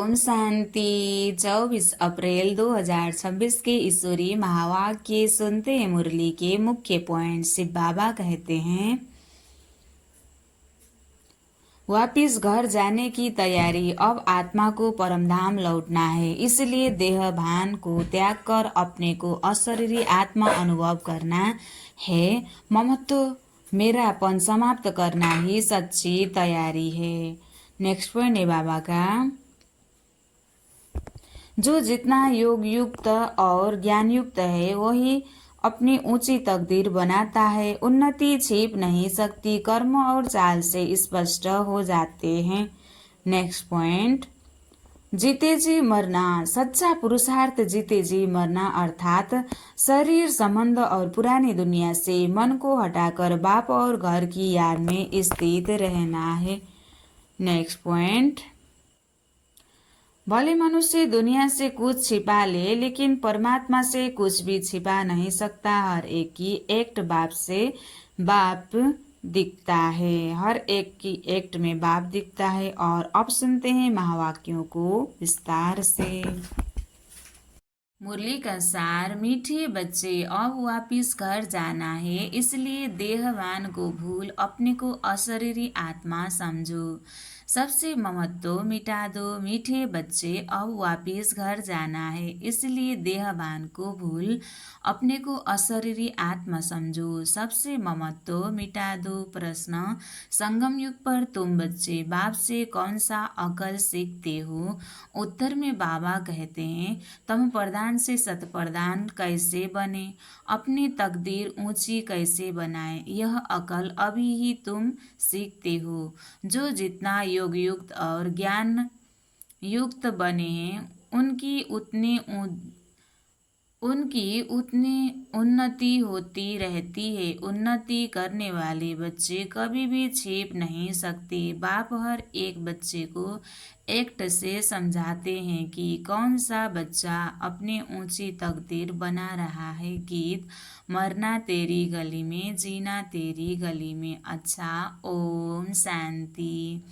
ओम शांति। 24 अप्रैल 2026 के ईश्वरीय महावाक्य सुनते हैं। मुरली के मुख्य पॉइंट। शिव बाबा कहते हैं, वापिस घर जाने की तैयारी। अब आत्मा को परमधाम लौटना है, इसलिए देह भान को त्याग कर अपने को अशरीरी आत्मा अनुभव करना है। ममत्व मेरापन समाप्त करना ही सच्ची तैयारी है। नेक्स्ट पॉइंट है बाबा का, जो जितना योग युक्त और ज्ञान युक्त है वही अपनी ऊंची तकदीर बनाता है। उन्नति छिप नहीं सकती, कर्म और चाल से स्पष्ट हो जाते हैं। नेक्स्ट पॉइंट, जीते जी मरना। सच्चा पुरुषार्थ जीते जी मरना अर्थात शरीर, संबंध और पुरानी दुनिया से मन को हटाकर बाप और घर की याद में स्थित रहना है। नेक्स्ट पॉइंट, भले मनुष्य दुनिया से कुछ छिपा ले, लेकिन परमात्मा से कुछ भी छिपा नहीं सकता। हर एक की एक्ट बाप से बाप दिखता है, हर एक की एक्ट में बाप दिखता है। और अब सुनते हैं महावाक्यों को विस्तार से। मुरली का सार। मीठे बच्चे, अब वापिस घर जाना है, इसलिए देहवान को भूल अपने को अशरीरी आत्मा समझो। सबसे ममत्व मिटा दो। मीठे बच्चे, अब वापिस घर जाना है, इसलिए देहवान को भूल अपने को अशरीरी आत्मा समझो। सबसे ममत्व मिटा दो। प्रश्न, संगम युग पर तुम बच्चे बाप से कौन सा अकल सीखते हो? उत्तर में बाबा कहते हैं, तम प्रधान से सत प्रधान कैसे बने, अपनी तकदीर ऊंची कैसे बनाए, यह अकल अभी ही तुम सीखते हो। जो जितना योग युक्त और ज्ञान युक्त बने हैं उनकी उतनी उन्नति होती रहती है। उन्नति करने वाले बच्चे कभी भी छिप नहीं सकते। बाप हर एक बच्चे को एक्ट से समझाते हैं कि कौन सा बच्चा अपनी ऊंची तकदीर बना रहा है। गीत, मरना तेरी गली में, जीना तेरी गली में। अच्छा, ओम शांति।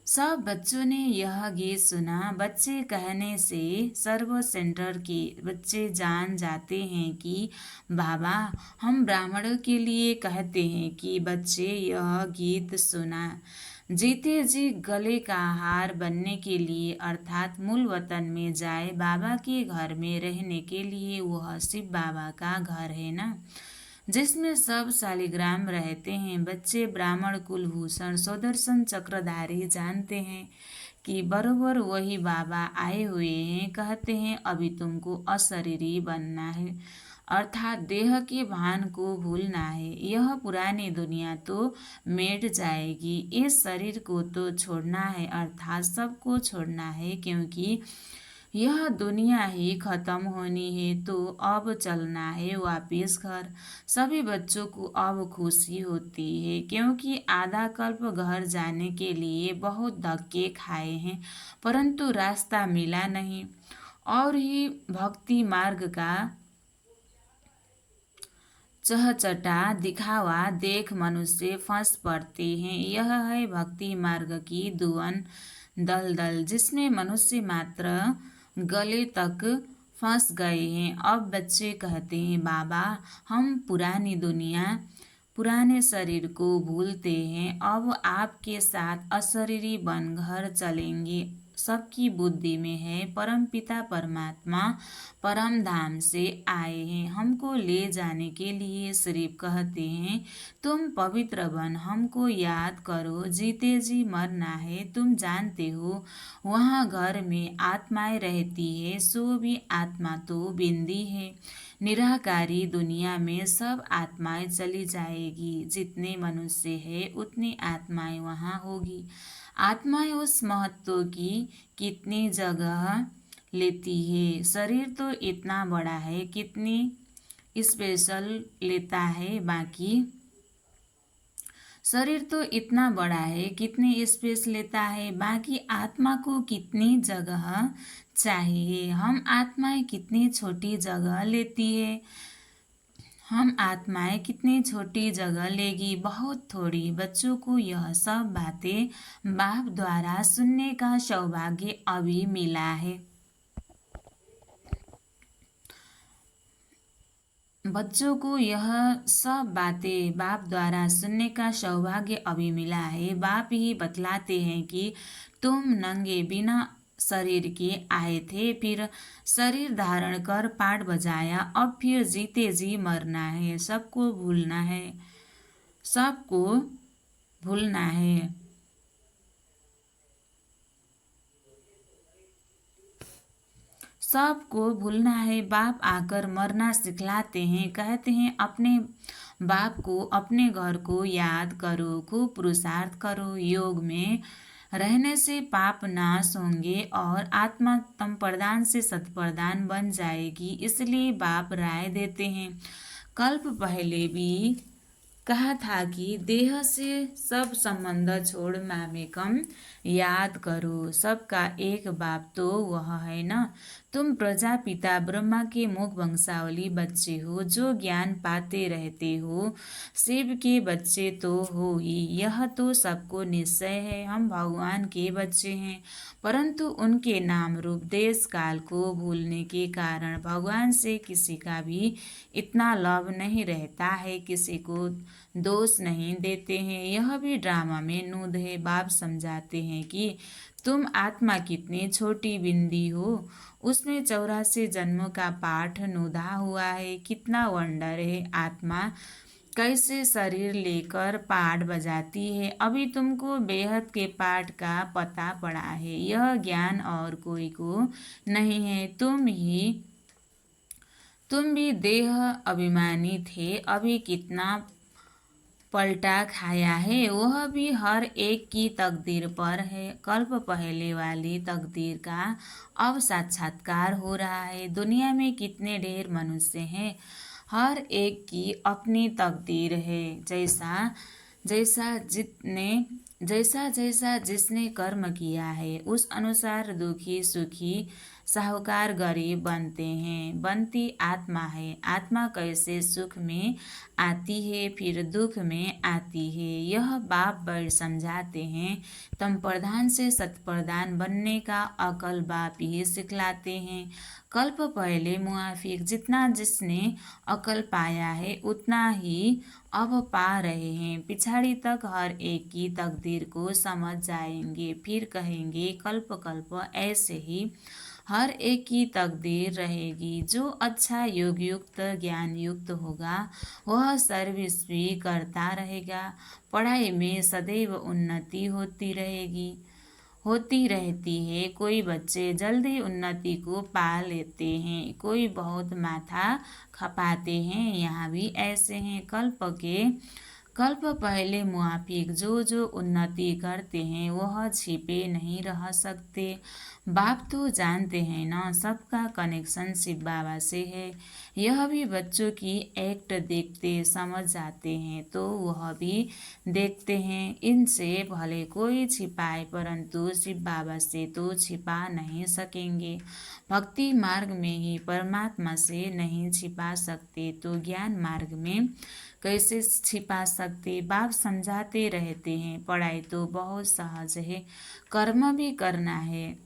सब बच्चों ने यह गीत सुना। बच्चे कहने से सर्व सेंटर के बच्चे जान जाते हैं कि बाबा हम ब्राह्मणों के लिए कहते हैं कि बच्चे यह गीत सुना। जीते जी गले का हार बनने के लिए अर्थात मूल वतन में जाए, बाबा के घर में रहने के लिए। वह शिव बाबा का घर है ना, जिसमें सब शालिग्राम रहते हैं। बच्चे ब्राह्मण कुलभूषण सुदर्शन चक्रधारी जानते हैं कि बरोबर वही बाबा आए हुए हैं। कहते हैं अभी तुमको अशरीरी बनना है, अर्थात देह के भान को भूलना है। यह पुरानी दुनिया तो मिट जाएगी, इस शरीर को तो छोड़ना है, अर्थात सबको छोड़ना है, क्योंकि यह दुनिया ही खत्म होनी है। तो अब चलना है वापिस घर। सभी बच्चों को अब खुशी होती है, क्योंकि आधा कल्प घर जाने के लिए बहुत धक्के खाए हैं, परंतु रास्ता मिला नहीं। और ही भक्ति मार्ग का चहचटा दिखावा देख मनुष्य फंस पड़ते हैं। यह है भक्ति मार्ग की दुवन दलदल, जिसमें मनुष्य मात्र गले तक फंस गए हैं। अब बच्चे कहते हैं बाबा हम पुरानी दुनिया, पुराने शरीर को भूलते हैं, अब आपके साथ अशरीरी बन घर चलेंगे। सबकी बुद्धि में है परम पिता परमात्मा परम धाम से आए हैं हमको ले जाने के लिए। सिर्फ कहते हैं तुम पवित्र बन, हमको याद करो, जीते जी मरना है। तुम जानते हो वहाँ घर में आत्माएं रहती है, सो भी आत्मा तो बिंदी है। निराकारी दुनिया में सब आत्माएं चली जाएगी। जितने मनुष्य है उतनी आत्माएं वहाँ होगी। आत्माएं उस महत्व की कितनी जगह लेती है। शरीर तो इतना बड़ा है, कितनी स्पेशल लेता है, बाकी शरीर तो इतना बड़ा है, कितनी स्पेस लेता है, बाकी आत्मा को कितनी जगह चाहिए। हम आत्माएं कितनी छोटी जगह लेती है। हम आत्माएं कितनी छोटी जगह लेगी, बहुत थोड़ी। बच्चों को यह सब बातें बाप द्वारा सुनने का सौभाग्य अभी मिला है। बच्चों को यह सब बातें बाप द्वारा सुनने का सौभाग्य अभी मिला है। बाप ही बतलाते हैं कि तुम नंगे बिना शरीर के आए थे, फिर शरीर धारण कर पाठ बजाया, अब फिर जीते जी मरना है, सबको भूलना है, सबको भूलना है। सबको भूलना है। बाप आकर मरना सिखलाते हैं, कहते हैं अपने बाप को, अपने घर को याद करो, खूब पुरुषार्थ करो। योग में रहने से पाप नाश होंगे और आत्मा तम प्रदान से सत्प्रदान बन जाएगी। इसलिए बाप राय देते हैं। कल्प पहले भी कहा था कि देह से सब संबंध छोड़ मामेकम याद करो। सबका एक बाप तो वह है ना। तुम प्रजापिता ब्रह्मा के मुख वंशावली बच्चे हो, जो ज्ञान पाते रहते हो। शिव के बच्चे तो हो ही, यह तो सबको निश्चय है। हम भगवान के बच्चे हैं, परंतु उनके नाम रूप देश काल को भूलने के कारण भगवान से किसी का भी इतना लाभ नहीं रहता है, किसी को दोष नहीं देते हैं। यह भी ड्रामा में नूद है। बाप समझाते हैं कि तुम आत्मा कितनी छोटी बिंदी हो, उसमें 84 जन्मों का पाठ नूधा हुआ है। कितना वंडर है, आत्मा कैसे शरीर लेकर पाठ बजाती है। अभी तुमको बेहद के पाठ का पता पड़ा है। यह ज्ञान और कोई को नहीं है। तुम भी देह अभिमानी थे, अभी कितना पलटा खाया है, वह भी हर एक की तकदीर पर है। कल्प पहले वाली तकदीर का अब साक्षात्कार हो रहा है। दुनिया में कितने ढेर मनुष्य हैं, हर एक की अपनी तकदीर है। जैसा जैसा जिसने कर्म किया है, उस अनुसार दुखी सुखी साहूकार गरीब बनते हैं। बनती आत्मा है। आत्मा कैसे सुख में आती है, फिर दुख में आती है, यह बाप बड़ समझाते हैं। तम प्रधान से सत्प्रधान बनने का अकल बाप ही सिखलाते हैं। कल्प पहले मुआफिक जितना जिसने अकल पाया है, उतना ही अब पा रहे हैं। पिछाड़ी तक हर एक की तकदीर को समझ जाएंगे, फिर कहेंगे कल्प कल्प ऐसे ही हर एक की तकदीर रहेगी। जो अच्छा योग युक्त ज्ञान युक्त होगा, वह सर्वस्वी करता रहेगा। पढ़ाई में सदैव उन्नति होती रहती है। कोई बच्चे जल्दी उन्नति को पा लेते हैं, कोई बहुत माथा खपाते हैं। यहाँ भी ऐसे हैं। कल्प पहले मुआफिक जो उन्नति करते हैं, वह छिपे नहीं रह सकते। बाप तो जानते हैं ना, सबका कनेक्शन शिव बाबा से है। यह भी बच्चों की एक्ट देखते समझ जाते हैं, तो वह भी देखते हैं। इनसे भले कोई छिपाए, परंतु शिव बाबा से तो छिपा नहीं सकेंगे। भक्ति मार्ग में ही परमात्मा से नहीं छिपा सकते, तो ज्ञान मार्ग में कैसे छिपा सकते। बाप समझाते रहते हैं, पढ़ाई तो बहुत सहज है, कर्म भी करना है,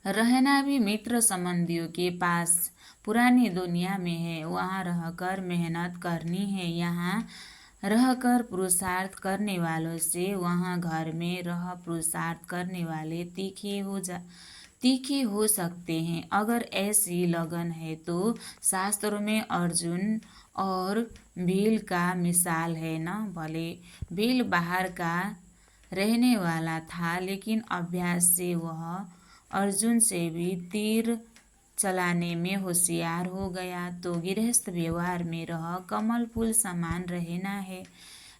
रहना भी मित्र संबंधियों के पास पुरानी दुनिया में है। वहाँ रहकर मेहनत करनी है, यहाँ रहकर पुरुषार्थ करने वालों से वहाँ घर में रह पुरुषार्थ करने वाले तीखे हो सकते हैं। अगर ऐसी लगन है तो शास्त्रों में अर्जुन और भील का मिसाल है ना। भले भील बाहर का रहने वाला था, लेकिन अभ्यास से वह अर्जुन से भी तीर चलाने में होशियार हो गया। तो गृहस्थ व्यवहार में रह कमल फूल समान रहना है।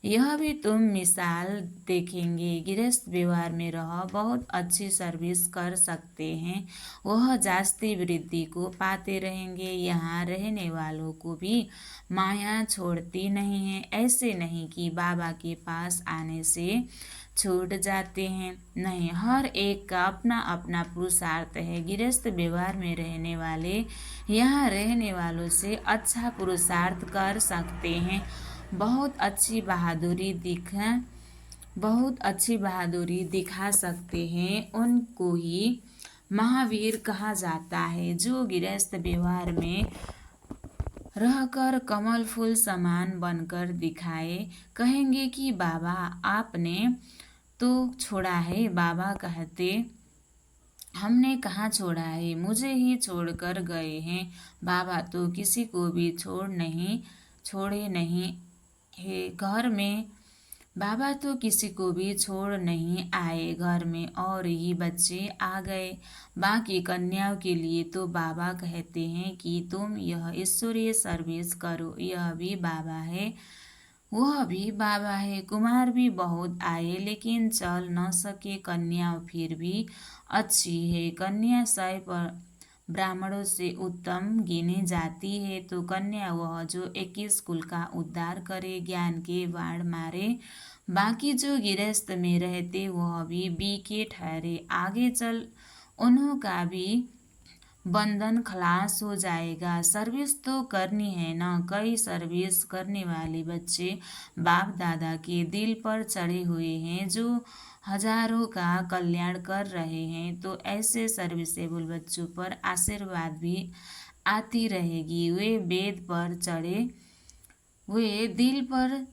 यह भी तुम मिसाल देखेंगे। गृहस्थ व्यवहार में रह बहुत अच्छी सर्विस कर सकते हैं, वह जास्ती वृद्धि को पाते रहेंगे। यहाँ रहने वालों को भी माया छोड़ती नहीं है। ऐसे नहीं कि बाबा के पास आने से छूट जाते हैं। नहीं, हर एक का अपना अपना पुरुषार्थ है। गृहस्थ व्यवहार में रहने वाले यहाँ रहने वालों से अच्छा पुरुषार्थ कर सकते हैं। बहुत अच्छी बहादुरी दिखा सकते हैं। उनको ही महावीर कहा जाता है, जो गृहस्थ व्यवहार में रहकर कमल फूल समान बनकर दिखाए। कहेंगे कि बाबा आपने तो छोड़ा है। बाबा कहते, हमने कहाँ छोड़ा है, मुझे ही छोड़कर गए हैं। बाबा तो किसी को भी छोड़े नहीं है घर में। बाबा तो किसी को भी छोड़ नहीं आए घर में, और ही बच्चे आ गए। बाकी कन्याओं के लिए तो बाबा कहते हैं कि तुम यह ईश्वरीय सर्विस करो। यह भी बाबा है, वह भी बाबा है। कुमार भी बहुत आए, लेकिन चल न सके। कन्या फिर भी अच्छी है। कन्या 100 पर ब्राह्मणों से उत्तम गिनी जाती है। तो कन्या वह जो 21 कुल का उद्धार करे, ज्ञान के बाण मारे। बाकी जो गृहस्थ में रहते वह भी बीके ठहरे। आगे चल उन्हों का भी बंधन खलास हो जाएगा। सर्विस तो करनी है ना। कई सर्विस करने वाले बच्चे बाप दादा के दिल पर चढ़े हुए हैं, जो हजारों का कल्याण कर रहे हैं। तो ऐसे सर्विसेबल बच्चों पर आशीर्वाद भी आती रहेगी। वे दिल पर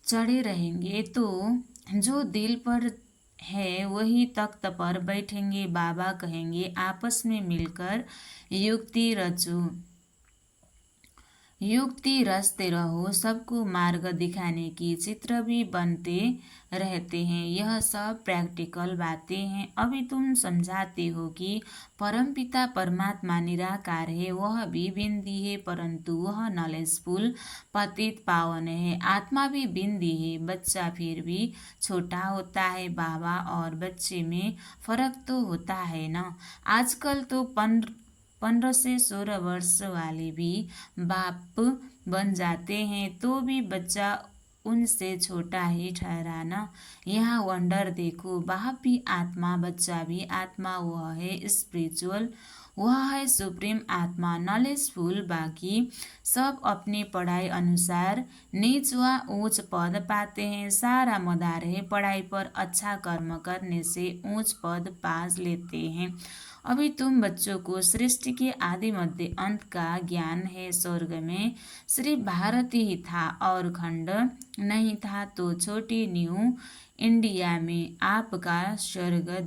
चढ़े रहेंगे, तो जो दिल पर है वही तख्त पर बैठेंगे। बाबा कहेंगे, आपस में मिलकर युक्ति रचते रहो। सबको मार्ग दिखाने की चित्र भी बनते रहते हैं। यह सब प्रैक्टिकल बातें हैं। अभी तुम समझाते हो कि परमपिता परमात्मा निराकार है, वह भी बिंदी है, परंतु वह नॉलेजफुल पतित पावन है। आत्मा भी बिंदी है। बच्चा फिर भी छोटा होता है। बाबा और बच्चे में फर्क तो होता है ना। आजकल तो 15 से 16 वर्ष वाले भी बाप बन जाते हैं, तो भी बच्चा उनसे छोटा ही ठहरा ना। यहाँ वंडर देखो, बाप भी आत्मा, बच्चा भी आत्मा। वह है स्पिरिचुअल, वह है सुप्रीम आत्मा, नॉलेजफुल। बाकी सब अपनी पढ़ाई अनुसार नीच व ऊंच पद पाते हैं। सारा मदार है पढ़ाई पर, अच्छा कर्म करने से ऊंच पद पा लेते हैं। अभी तुम बच्चों को सृष्टि के आदि मध्य अंत का ज्ञान है। स्वर्ग में सिर्फ भारत ही था और खंड नहीं था, तो छोटी न्यू इंडिया में आपका स्वर्ग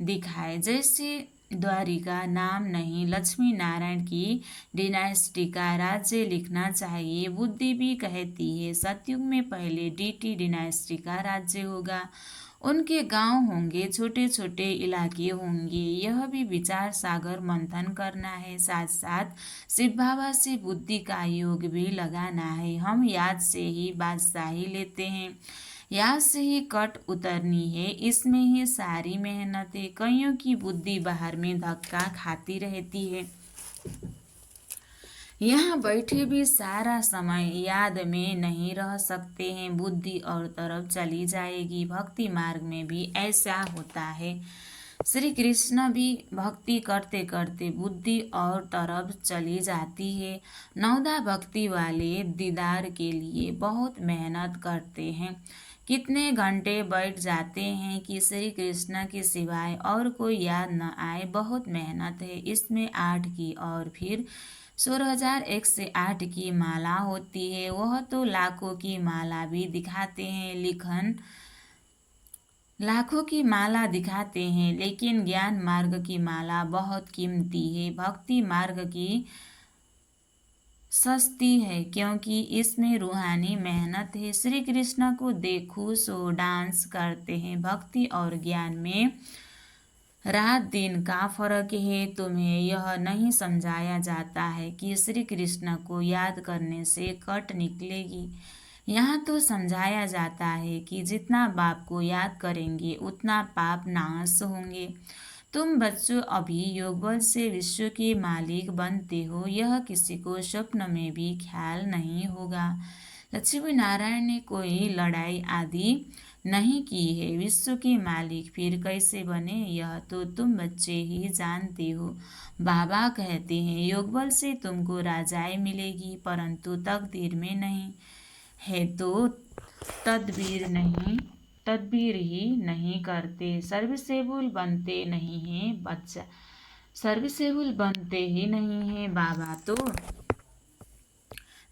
दिखाए। जैसे द्वारिका नाम नहीं, लक्ष्मी नारायण की डिनाइस्टी का राज्य लिखना चाहिए। बुद्धि भी कहती है सतयुग में पहले डीटी डिनाइस्टी का राज्य होगा। उनके गांव होंगे, छोटे छोटे इलाके होंगे। यह भी विचार सागर मंथन करना है। साथ साथ शिव बाबा से बुद्धि का योग भी लगाना है। हम याद से ही बादशाही लेते हैं, याद से ही कट उतरनी है। इसमें ही सारी मेहनत है। कईयों की बुद्धि बाहर में धक्का खाती रहती है। यहाँ बैठे भी सारा समय याद में नहीं रह सकते हैं, बुद्धि और तरफ चली जाएगी। भक्ति मार्ग में भी ऐसा होता है। श्री कृष्ण भी भक्ति करते करते बुद्धि और तरफ चली जाती है। नवदा भक्ति वाले दीदार के लिए बहुत मेहनत करते हैं। कितने घंटे बैठ जाते हैं कि श्री कृष्ण के सिवाय और कोई याद न आए। बहुत मेहनत है इसमें। 8 की और फिर 16,108 की माला होती है। वह तो लाखों की माला भी दिखाते हैं। लाखों की माला दिखाते हैं, लेकिन ज्ञान मार्ग की माला बहुत कीमती है। भक्ति मार्ग की सस्ती है, क्योंकि इसमें रूहानी मेहनत है। श्री कृष्ण को देखो सो डांस करते हैं। भक्ति और ज्ञान में रात दिन का फर्क है। तुम्हें यह नहीं समझाया जाता है कि श्री कृष्ण को याद करने से कट निकलेगी। यहाँ तो समझाया जाता है कि जितना बाप को याद करेंगे उतना पाप नाश होंगे। तुम बच्चों अभी योगबल से विश्व के मालिक बनते हो, यह किसी को स्वप्न में भी ख्याल नहीं होगा। लक्ष्मी नारायण ने कोई लड़ाई आदि नहीं की है। विश्व के मालिक फिर कैसे बने, यह तो तुम बच्चे ही जानते हो। बाबा कहते हैं योगबल से तुमको राजाई मिलेगी, परंतु तकदीर में नहीं है तो तदबीर ही नहीं करते। सर्विसेबल बनते नहीं हैं बच्चा, सर्विसेबल बनते ही नहीं हैं। बाबा तो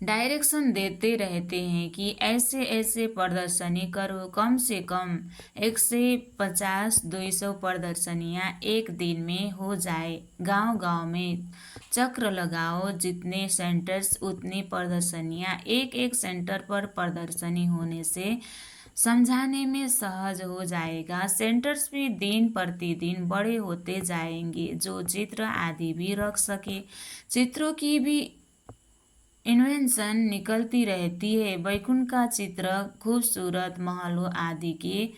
डायरेक्शन देते रहते हैं कि ऐसे ऐसे प्रदर्शनी करो, कम से कम 150-200 प्रदर्शनियाँ एक दिन में हो जाए। गांव गांव में चक्र लगाओ, जितने सेंटर्स उतनी प्रदर्शनियाँ। एक एक सेंटर पर प्रदर्शनी होने से समझाने में सहज हो जाएगा। सेंटर्स भी दिन प्रतिदिन बड़े होते जाएंगे, जो चित्र आदि भी रख सके। चित्रों की भी इन्वेंशन निकलती रहती है। बैकुंठ का चित्र खूबसूरत महलों आदि के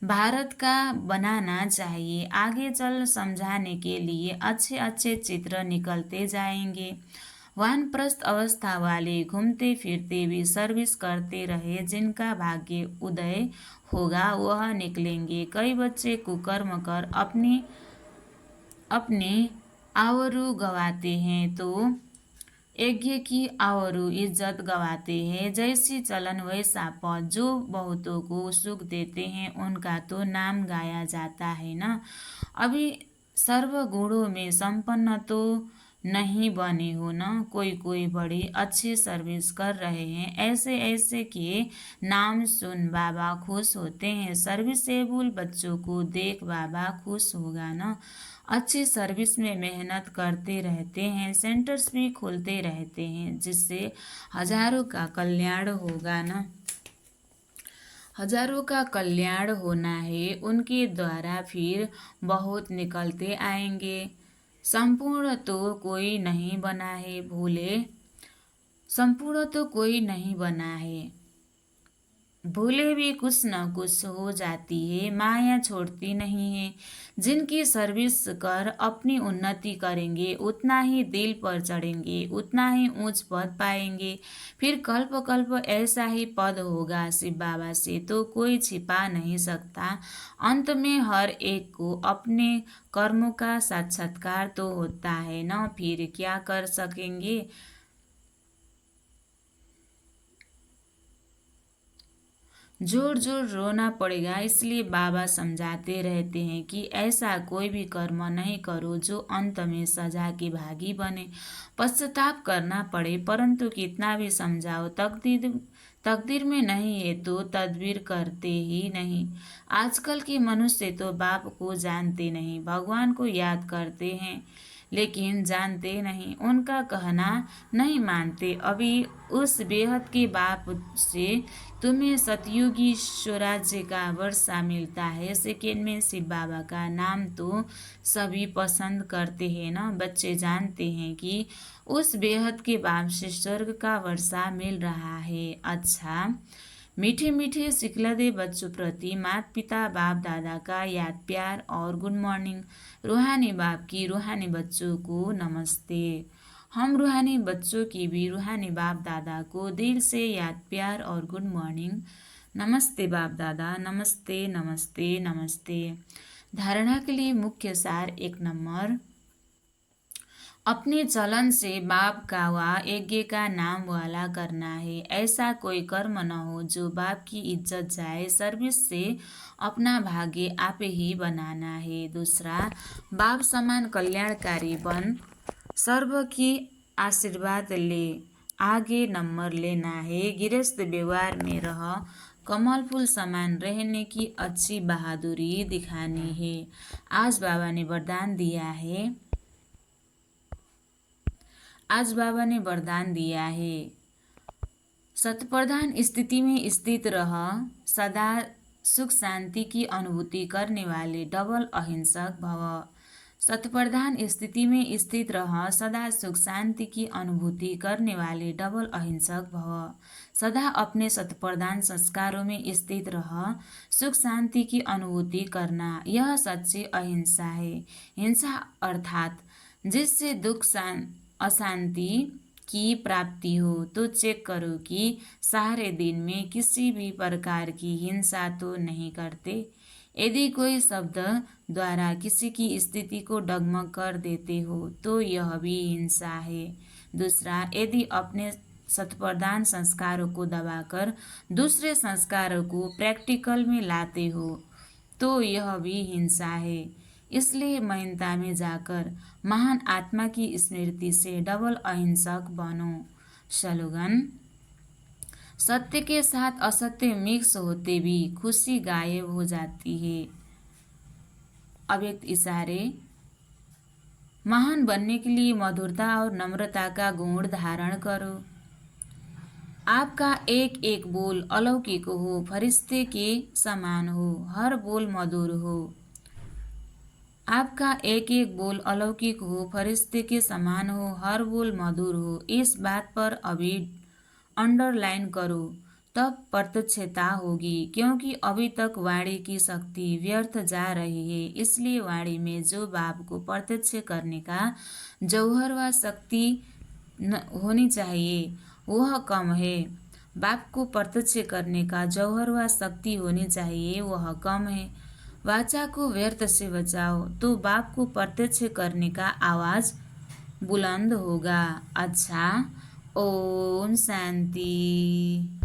भारत का बनाना चाहिए। आगे चल समझाने के लिए अच्छे अच्छे चित्र निकलते जाएंगे। वानप्रस्थ अवस्था वाले घूमते फिरते भी सर्विस करते रहे, जिनका भाग्य उदय होगा वह निकलेंगे। कई बच्चे कुकर्म कर अपने आवरू गवाते हैं तो यज्ञ की आवरू इज्जत गवाते हैं। जैसी चलन वैसा पद, जो बहुतों को सुख देते हैं उनका तो नाम गाया जाता है ना। अभी सर्वगुणों में संपन्न तो नहीं बने हो ना। कोई कोई बड़ी अच्छी सर्विस कर रहे हैं, ऐसे ऐसे के नाम सुन बाबा खुश होते हैं। सर्विसेबल बच्चों को देख बाबा खुश होगा ना। अच्छी सर्विस में मेहनत करते रहते हैं, सेंटर्स भी खोलते रहते हैं, जिससे हजारों का कल्याण होगा ना। हजारों का कल्याण होना है, उनके द्वारा फिर बहुत निकलते आएंगे। संपूर्ण तो कोई नहीं बना है भूले, संपूर्ण तो कोई नहीं बना है, भूले भी कुछ न कुछ हो जाती है। माया छोड़ती नहीं है। जिनकी सर्विस कर अपनी उन्नति करेंगे, उतना ही दिल पर चढ़ेंगे, उतना ही ऊंच पद पाएंगे। फिर कल्प कल्प ऐसा ही पद होगा। शिव बाबा से तो कोई छिपा नहीं सकता। अंत में हर एक को अपने कर्मों का साक्षात्कार तो होता है न, फिर क्या कर सकेंगे। जोर जोर रोना पड़ेगा। इसलिए बाबा समझाते रहते हैं कि ऐसा कोई भी कर्म नहीं करो जो अंत में सजा की भागी बने, पश्चाताप करना पड़े। परंतु कितना भी समझाओ, तकदीर में नहीं है तो तदबीर करते ही नहीं। आजकल के मनुष्य तो बाप को जानते नहीं, भगवान को याद करते हैं लेकिन जानते नहीं, उनका कहना नहीं मानते। अभी उस बेहद के बाप से तुम्हें सतयुगी स्वराज्य का वर्षा मिलता है। सेकेंड में शिव बाबा का नाम तो सभी पसंद करते हैं ना। बच्चे जानते हैं कि उस बेहद के बाप से स्वर्ग का वर्षा मिल रहा है। अच्छा, मीठे मीठे सिखलदे बच्चों प्रति माता पिता बाप दादा का याद प्यार और गुड मॉर्निंग। रूहानी बाप की रूहानी बच्चों को नमस्ते। हम रूहानी बच्चों की भी रूहानी बाप दादा को दिल से याद प्यार और गुड मॉर्निंग। नमस्ते बाप दादा, नमस्ते नमस्ते नमस्ते। धारणा के लिए मुख्य सार 1 नंबर, अपने चलन से बाप का व यज्ञ का नाम वाला करना है। ऐसा कोई कर्म न हो जो बाप की इज्जत जाए। सर्विस से अपना भाग्य आप ही बनाना है। दूसरा, बाप समान कल्याणकारी बन, सर्व की आशीर्वाद ले, आगे नंबर लेना है। गृहस्थ व्यवहार में रह, कमल फूल समान रहने की अच्छी बहादुरी दिखानी है। आज बाबा ने वरदान दिया है, आज बाबा ने वरदान दिया है, शतप्रधान स्थिति में स्थित रह, सदा सुख शांति की अनुभूति करने वाले डबल अहिंसक भव। शतप्रधान स्थिति में स्थित रह, सदा सुख शांति की अनुभूति करने वाले डबल अहिंसक भव। सदा अपने शतप्रधान संस्कारों में स्थित रह, सुख शांति की अनुभूति करना, यह सच्ची अहिंसा है। हिंसा अर्थात जिससे दुख अशांति की प्राप्ति हो तो चेक करो कि सारे दिन में किसी भी प्रकार की हिंसा तो नहीं करते। यदि कोई शब्द द्वारा किसी की स्थिति को डगमग कर देते हो तो यह भी हिंसा है। दूसरा, यदि अपने शतप्रधान संस्कारों को दबाकर दूसरे संस्कारों को प्रैक्टिकल में लाते हो तो यह भी हिंसा है। इसलिए महानता में जाकर महान आत्मा की स्मृति से डबल अहिंसक बनो। स्लोगन: सत्य के साथ असत्य मिक्स होते भी खुशी गायब हो जाती है। अव्यक्त इशारे: महान बनने के लिए मधुरता और नम्रता का गुण धारण करो। आपका एक एक बोल अलौकिक हो, फरिश्ते के समान हो, हर बोल मधुर हो। आपका एक एक बोल अलौकिक हो, फरिश्ते के समान हो, हर बोल मधुर हो। इस बात पर अभी अंडरलाइन करो, तब प्रत्यक्षता होगी, क्योंकि अभी तक वाणी की शक्ति व्यर्थ जा रही है। इसलिए वाणी में जो बाप को प्रत्यक्ष करने का जौहर व शक्ति होनी चाहिए वह कम है। बाप को प्रत्यक्ष करने का जौहर व शक्ति होनी चाहिए वह कम है। वाचा को व्यर्थ से बचाओ तो बाप को प्रत्यक्ष करने का आवाज बुलंद होगा। अच्छा, ओम शांति।